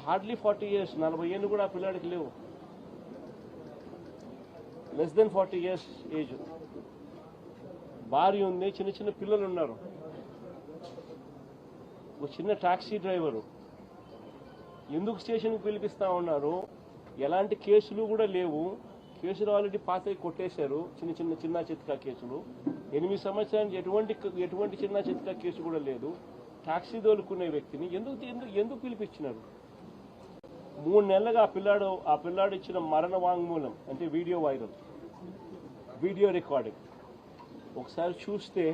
Hardly 40 years, 40 ఏళ్ళు కూడా ఆ పిల్లాడికి లేవు. Less than 40 years age. భార్య ఉంది, చిన్న చిన్న పిల్లలు ఉన్నారు. ఒక చిన్న టాక్సీ డ్రైవరు. ఎందుకు స్టేషన్కి పిలిపిస్తా ఉన్నారు? ఎలాంటి కేసులు కూడా లేవు. కేసులు ఆల్రెడీ పాతవి కొట్టేశారు, చిన్న చిత్కా కేసులు. 8 సంవత్సరానికి ఎటువంటి చిన్న చిత్కా కేసు కూడా లేదు. టాక్సీ దోలుకునే వ్యక్తిని ఎందుకు పిలిపించినారు? 3 నెలలుగా ఆ పిల్లాడు ఇచ్చిన మరణ వాంగ్మూలం అంటే వీడియో వైరల్, వీడియో రికార్డింగ్ ఒకసారి చూస్తే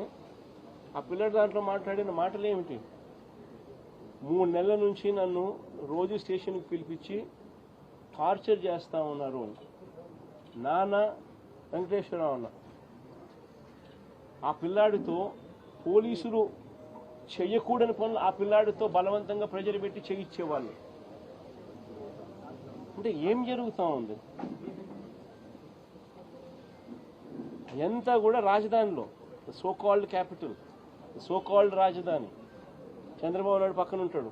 ఆ పిల్లాడు దాంట్లో మాట్లాడిన మాటలు ఏమిటి? 3 నెలల నుంచి నన్ను రోజు స్టేషన్కి పిలిపించి టార్చర్ చేస్తా ఉన్నారు అని. నాన్న వెంకటేశ్వరరావు అన్న ఆ పిల్లాడితో పోలీసులు చెయ్యకూడని పనులు ఆ పిల్లాడితో బలవంతంగా ప్రెజర్ పెట్టి చేయించేవాళ్ళు. అంటే ఏం జరుగుతూ ఉంది? ఎంత కూడా రాజధానిలో so called capital, so called రాజధాని చంద్రబాబు నాయుడు పక్కన ఉంటాడు.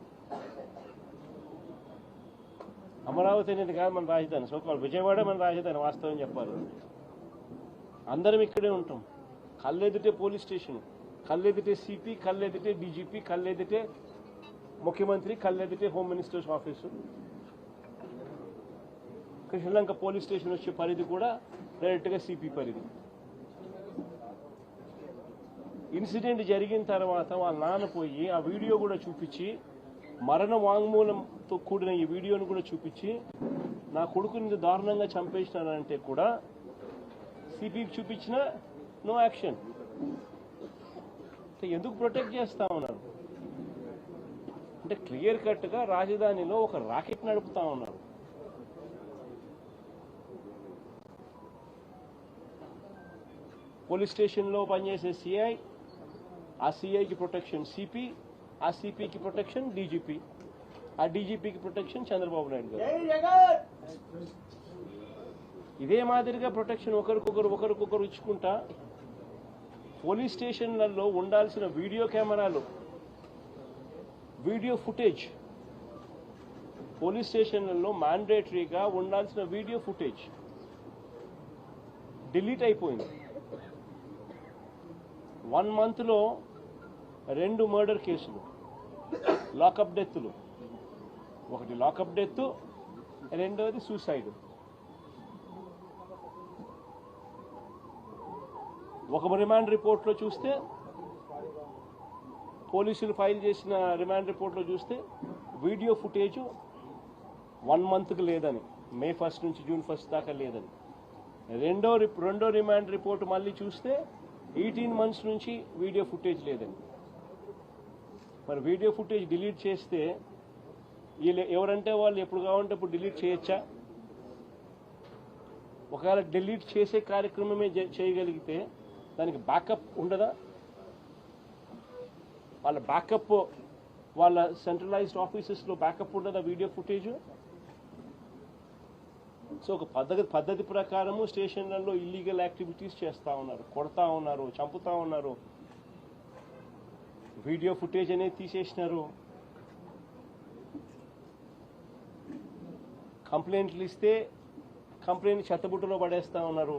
అమరావతి అనేది కాదు మన రాజధాని, సో కాల్డ్ విజయవాడ మన రాజధాని. వాస్తవం చెప్పాలి, అందరం ఇక్కడే ఉంటాం. కళ్ళెదుటే పోలీస్ స్టేషన్, కళ్ళెదుటే సిపి, కళ్ళెదుటే డీజీపీ, కళ్ళెదుటే ముఖ్యమంత్రి, కళ్ళెదుటే home ministers office. Sri Lanka police station వచ్చే పరిధి కూడా డైరెక్ట్గా సిపి పరిధి. ఇన్సిడెంట్ జరిగిన తర్వాత వాళ్ళ నాన్న పోయి ఆ వీడియో కూడా చూపించి, మరణ వాంగ్మూలంతో కూడిన ఈ వీడియోను కూడా చూపించి, నా కొడుకుని దారుణంగా చంపేసినారంటే కూడా సిపికి చూపించిన నో యాక్షన్. ఎందుకు ప్రొటెక్ట్ చేస్తా ఉన్నారు? అంటే క్లియర్ కట్గా రాజధానిలో ఒక రాకెట్ నడుపుతా ఉన్నారు. పోలీస్ స్టేషన్లో పనిచేసే సిఐ, ఆ సిఐకి ప్రొటెక్షన్ సిపి, ఆ సిపికి ప్రొటెక్షన్ డీజీపీ, ఆ డీజీపీకి ప్రొటెక్షన్ చంద్రబాబు నాయుడు గారు. ఇదే మాదిరిగా ప్రొటెక్షన్ ఒకరికొకరు ఇచ్చుకుంటా పోలీస్ స్టేషన్లలో ఉండాల్సిన వీడియో కెమెరాలు, వీడియో ఫుటేజ్, పోలీస్ స్టేషన్లలో మ్యాండేటరీగా ఉండాల్సిన వీడియో ఫుటేజ్ డిలీట్ అయిపోయింది. 1 monthలో 2 మర్డర్ కేసులు, లాకప్ డెత్తులు. ఒకటి లాకప్ డెత్, రెండవది సూసైడ్. ఒక రిమాండ్ రిపోర్ట్లో చూస్తే, పోలీసులు ఫైల్ చేసిన రిమాండ్ రిపోర్ట్లో చూస్తే వీడియో ఫుటేజ్ 1 monthకి లేదని, May 1 నుంచి June 1 దాకా లేదని. రెండో రిమాండ్ రిపోర్ట్ మళ్ళీ చూస్తే 18 months నుంచి వీడియో ఫుటేజ్ లేదని. మరి వీడియో ఫుటేజ్ డిలీట్ చేస్తే వీళ్ళు ఎవరంటే వాళ్ళు ఎప్పుడు కావాలంటే అప్పుడు డిలీట్ చేయొచ్చా? ఒకవేళ డిలీట్ చేసే కార్యక్రమమే చేయగలిగితే దానికి బ్యాకప్ ఉండదా? వాళ్ళ బ్యాకప్, వాళ్ళ సెంట్రలైజ్డ్ ఆఫీసెస్లో బ్యాకప్ ఉండదా వీడియో ఫుటేజ్? సో ఒక పద్ధతి ప్రకారము స్టేషన్లలో ఇల్లీగల్ యాక్టివిటీస్ చేస్తూ ఉన్నారు, కొడతా ఉన్నారు, చంపుతా ఉన్నారు. వీడియో ఫుటేజ్ అనేది తీసేసినారు. కంప్లైంట్లు ఇస్తే కంప్లైంట్ చెత్తబుట్టలో పడేస్తా ఉన్నారు.